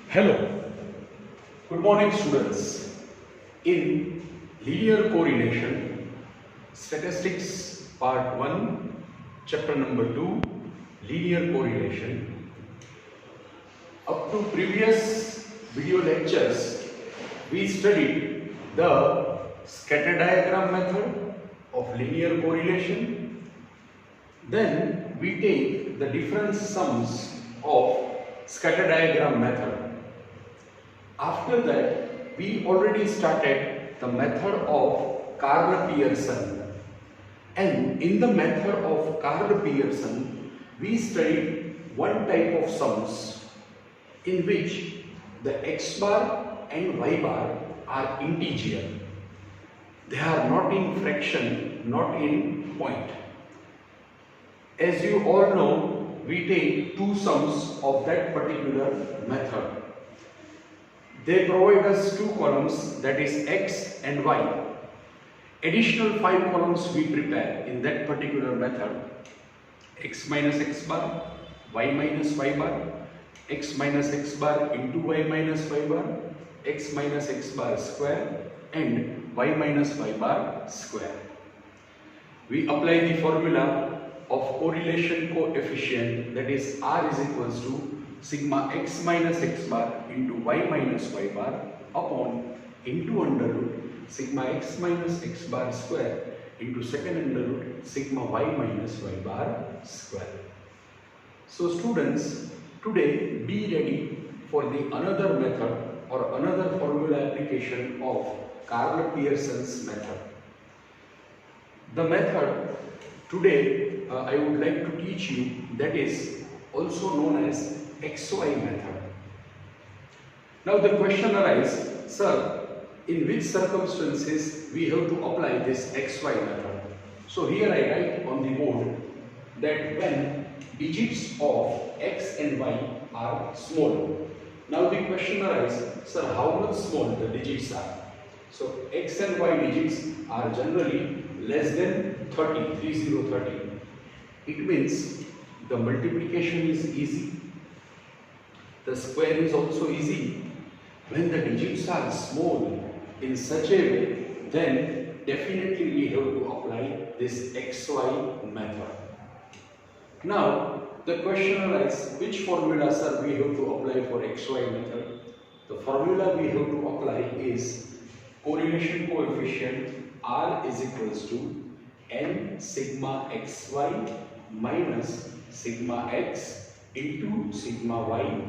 Hello, good morning students. In linear correlation, statistics part 1, chapter number 2, linear correlation. Up to previous video lectures, we studied the scatter diagram method of linear correlation. Then we take the different sums of scatter diagram method. After that, we already started the method of Karl-Pearson, and in the method of Karl-Pearson, we studied one type of sums in which the x bar and y bar are integer. They are not in fraction, not in point. As you all know, we take two sums of that particular method. They provide us two columns, that is x and y. Additional 5 columns we prepare in that particular method. X minus x bar, y minus y bar, x minus x bar into y minus y bar, x minus x bar square, and y minus y bar square. We apply the formula of correlation coefficient, that is R is equals to sigma x minus x bar into y minus y bar upon into under root sigma x minus x bar square into second under root sigma y minus y bar square. So students, today be ready for the another method or another formula application of Karl-Pearson's method. The method today I would like to teach you, that is also known as XY method. Now the question arises, sir, in which circumstances we have to apply this XY method? So here I write on the board that when digits of x and y are small. Now the question arises, sir, how much small the digits are? So x and y digits are generally less than 30. It means the multiplication is easy. The square is also easy. When the digits are small in such a way, then definitely we have to apply this XY method. Now, the question arises, which formula, sir, we have to apply for XY method? The formula we have to apply is correlation coefficient R is equals to n sigma xy minus sigma x into sigma y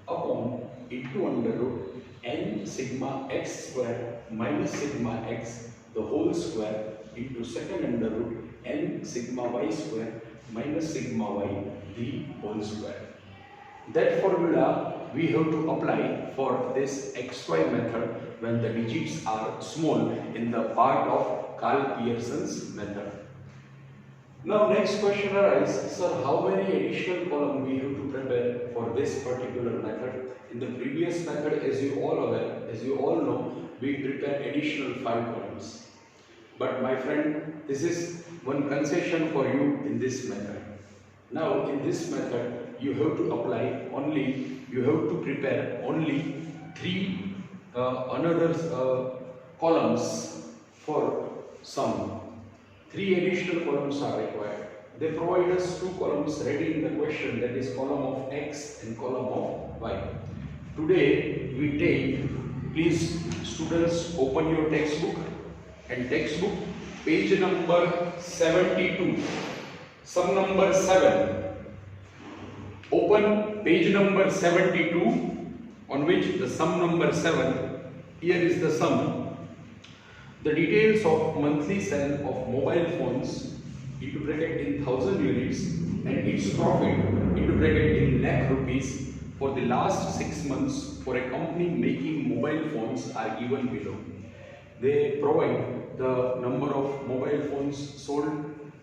upon into under root n sigma x square minus sigma x the whole square into second under root n sigma y square minus sigma y the whole square. That formula we have to apply for this XY method when the digits are small in the part of Karl-Pearson's method. Now next question arises, sir, how many additional columns we have to prepare for this particular method? In the previous method, as you all know, we prepare additional 5 columns. But my friend, this is one concession for you in this method. Now in this method, you have to prepare only 3 columns for sum. 3 additional columns are required. They provide us 2 columns ready in the question, that is column of x and column of y. Today we take, please students open your textbook and textbook page number 72, sum number 7. Open page number 72 on which the sum number 7, here is the sum. The details of monthly sale of mobile phones into bracket in 1000 units and its profit into bracket in lakh rupees for the last 6 months for a company making mobile phones are given below. They provide the number of mobile phones sold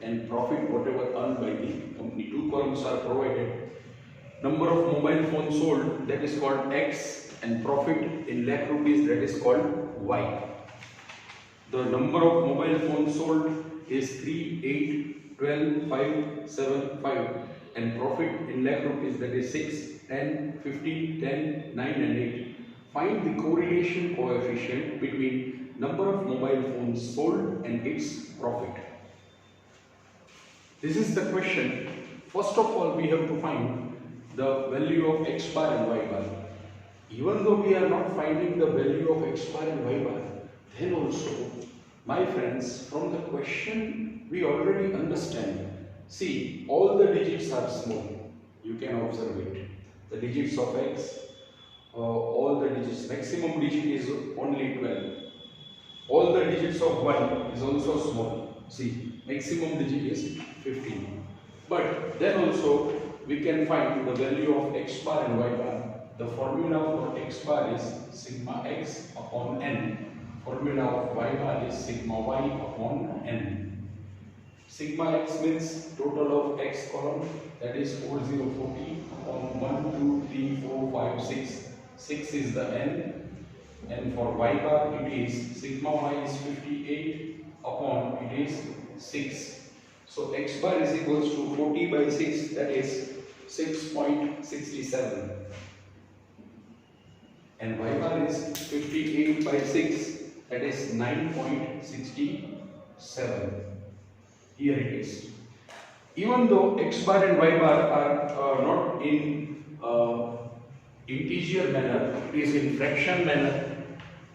and profit whatever earned by the company. 2 columns are provided. Number of mobile phones sold, that is called X, and profit in lakh rupees, that is called Y. The number of mobile phones sold is 3, 8, 12, 5, 7, 5, and profit in lakh rupees, that is 6, 10, 15, 10, 9 and 8. Find the correlation coefficient between number of mobile phones sold and its profit. This is the question. First of all, we have to find the value of X bar and Y bar. Even though we are not finding the value of X bar and Y bar, then also, my friends, from the question we already understand. See, all the digits are small. You can observe it. The digits of X, all the digits, maximum digit is only 12. All the digits of Y is also small. See, maximum digit is 15. But then also we can find the value of X bar and Y bar. The formula for X bar is sigma X upon N. Formula of Y bar is sigma Y upon N. Sigma X means total of X column, that is 4040 upon 1, 2, 3, 4, 5, 6. 6 is the N. And for Y bar it is sigma Y is 58 upon it is 6. So X bar is equals to 40 by 6, that is 6.67. And Y bar is 58 by 6, that is 9.67. Here it is. Even though X bar and Y bar are not in integer manner, it is in fraction manner,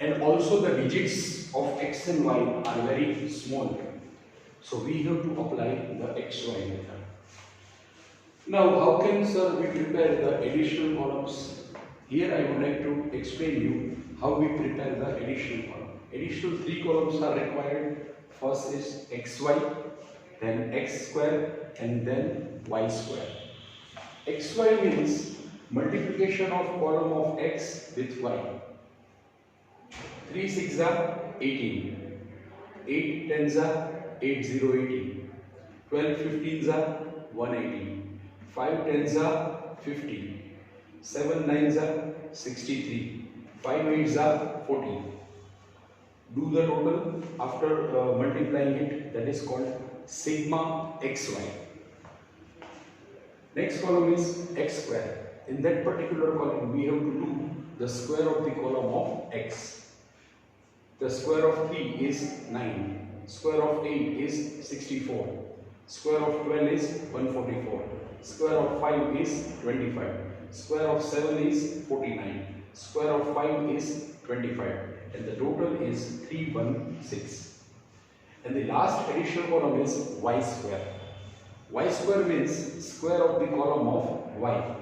and also the digits of X and Y are very small. So we have to apply the XY method. Now, how can, sir, we prepare the additional columns? Here I would like to explain you how we prepare the additional column. Additional 3 columns are required. First is XY, then X square, and then Y square. XY means multiplication of column of X with Y. 3 6 are 18, 8 10s are 8080, 12 15s are 180, 5 10s are 50, 7 9s are 63, 5 8s are 40. Do the total after multiplying it, that is called sigma XY. Next column is X square. In that particular column, we have to do the square of the column of X. The square of 3 is 9. Square of 8 is 64. Square of 12 is 144. Square of 5 is 25. Square of 7 is 49. Square of 5 is 25. And the total is 316. And the last additional column is Y square. Y square means square of the column of Y.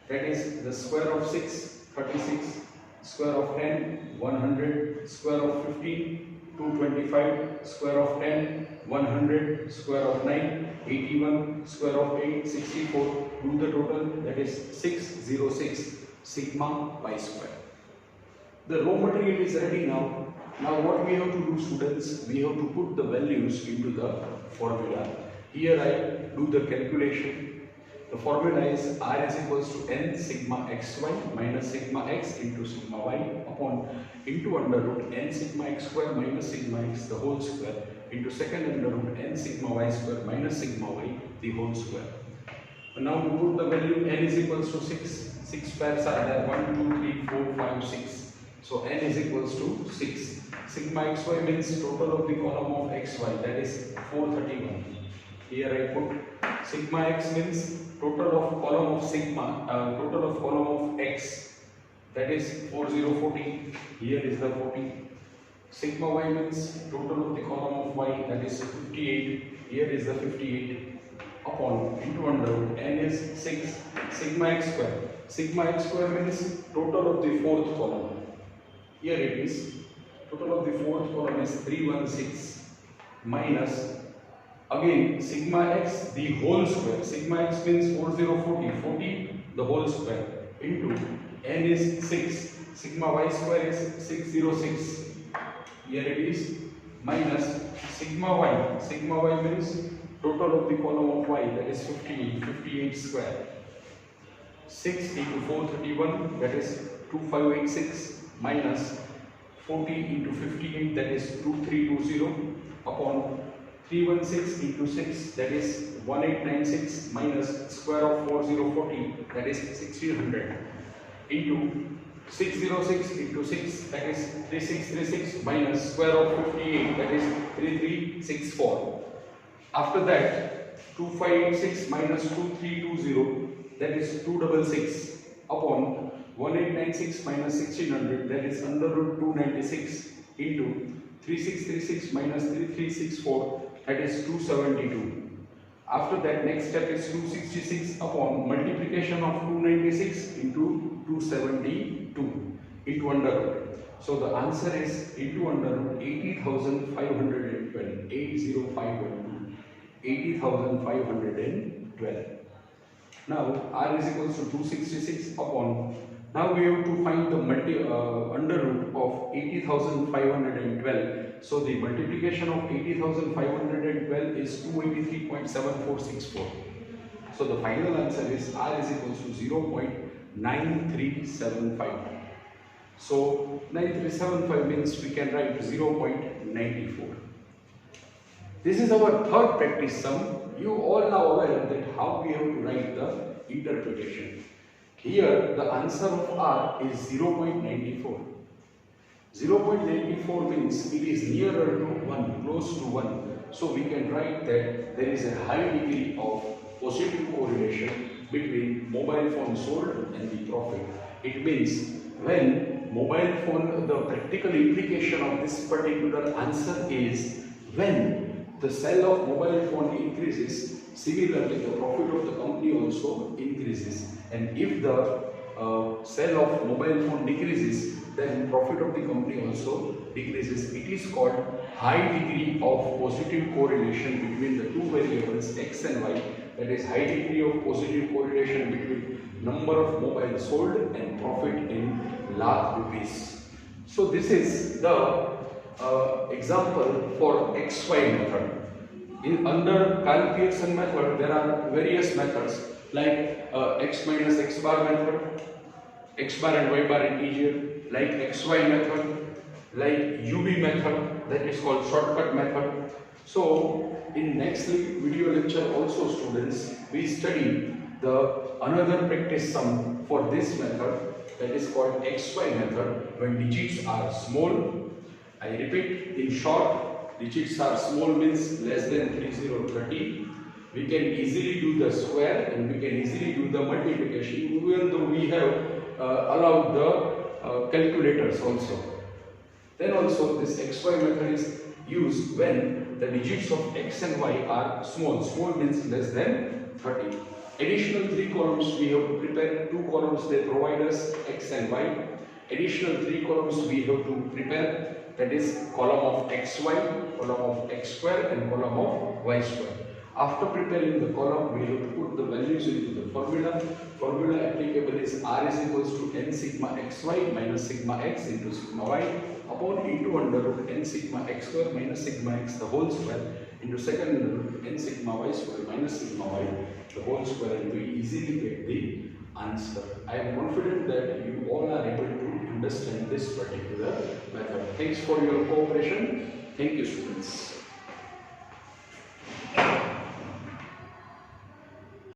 That is the square of 6, 36. Square of 10, 100. Square of 15, 225. Square of 10, 100. Square of 9, 81. Square of 8, 64. Do the total, that is 606. Sigma Y square. The raw material is ready now. Now what we have to do, students, we have to put the values into the formula. Here I do the calculation. The formula is R is equals to N sigma xy minus sigma x into sigma y upon into under root N sigma x square minus sigma x the whole square into second under root N sigma y square minus sigma y the whole square. Now we put the value N is equals to 6. 6 pairs are there, 1, 2, 3, 4, 5, 6. So N is equals to 6. Sigma xy means total of the column of xy, that is 431. Here I put sigma x means total of column of sigma, total of column of x, that is 4040. Here is the 40. Sigma y means total of the column of y, that is 58. Here is the 58 upon into under root N is 6. Sigma x square. Sigma x square means total of the fourth column. Here it is. Total of the fourth column is 316 minus again sigma x the whole square. Sigma x means 4040. 40 the whole square into N is 6. Sigma y square is 606. Here it is minus sigma y. Sigma y means total of the column of y, that is 58. 58 square. 6 into 431, that is 2586 minus 40 into 58, that is 2320 upon 316 into 6, that is 1896 minus square of 4040, that is 1600, into 606 into 6, that is 3636, minus square of 58, that is 3364. After that, 2586 minus 2320, that is 266, upon 1896 minus 1600, that is under root 296, into 3636 minus 3364, that is 272. After that, next step is 266 upon multiplication of 296 into 272 into under root. So the answer is into under root 80,512, 80512, 80,512. Now r is equals to 266 upon, now we have to find the under root of 80,512. So the multiplication of 80,512 is 283.7464. So the final answer is r is equals to 0.9375. So 9375 means we can write 0.94. This is our third practice sum. You all are aware that how we have to write the interpretation. Here the answer of r is 0.94. 0.94 means it is nearer to 1, close to 1. So we can write that there is a high degree of positive correlation between mobile phone sold and the profit. It means when mobile phone, the practical implication of this particular answer is when the sale of mobile phone increases, similarly the profit of the company also increases. And if the sale of mobile phone decreases, then profit of the company also decreases. It is called high degree of positive correlation between the two variables x and y. That is high degree of positive correlation between number of mobiles sold and profit in lakh rupees. So this is the example for XY method. Under Karl-Pearson method, there are various methods like x minus x bar method, x bar and y bar integer, like XY method, like UV method, that is called shortcut method. So in next video lecture also, students, we study the another practice sum for this method, that is called XY method, when digits are small. I repeat, in short, digits are small means less than 3030. We can easily do the square and we can easily do the multiplication, even though we have allowed the calculators also. Then also this XY method is used when the digits of x and y are small. Small means less than 30. Additional 3 columns we have to prepare. 2 columns they provide us x and y. Additional 3 columns we have to prepare, that is column of xy, column of x square and column of y square. After preparing the column, we have to put the values into the formula. Formula applicable is r is equals to n sigma xy minus sigma x into sigma y upon into under root n sigma x square minus sigma x the whole square into second under root n sigma y square minus sigma y the whole square, and we easily get the answer. I am confident that you all are able to understand this particular method. Thanks for your cooperation. Thank you, students.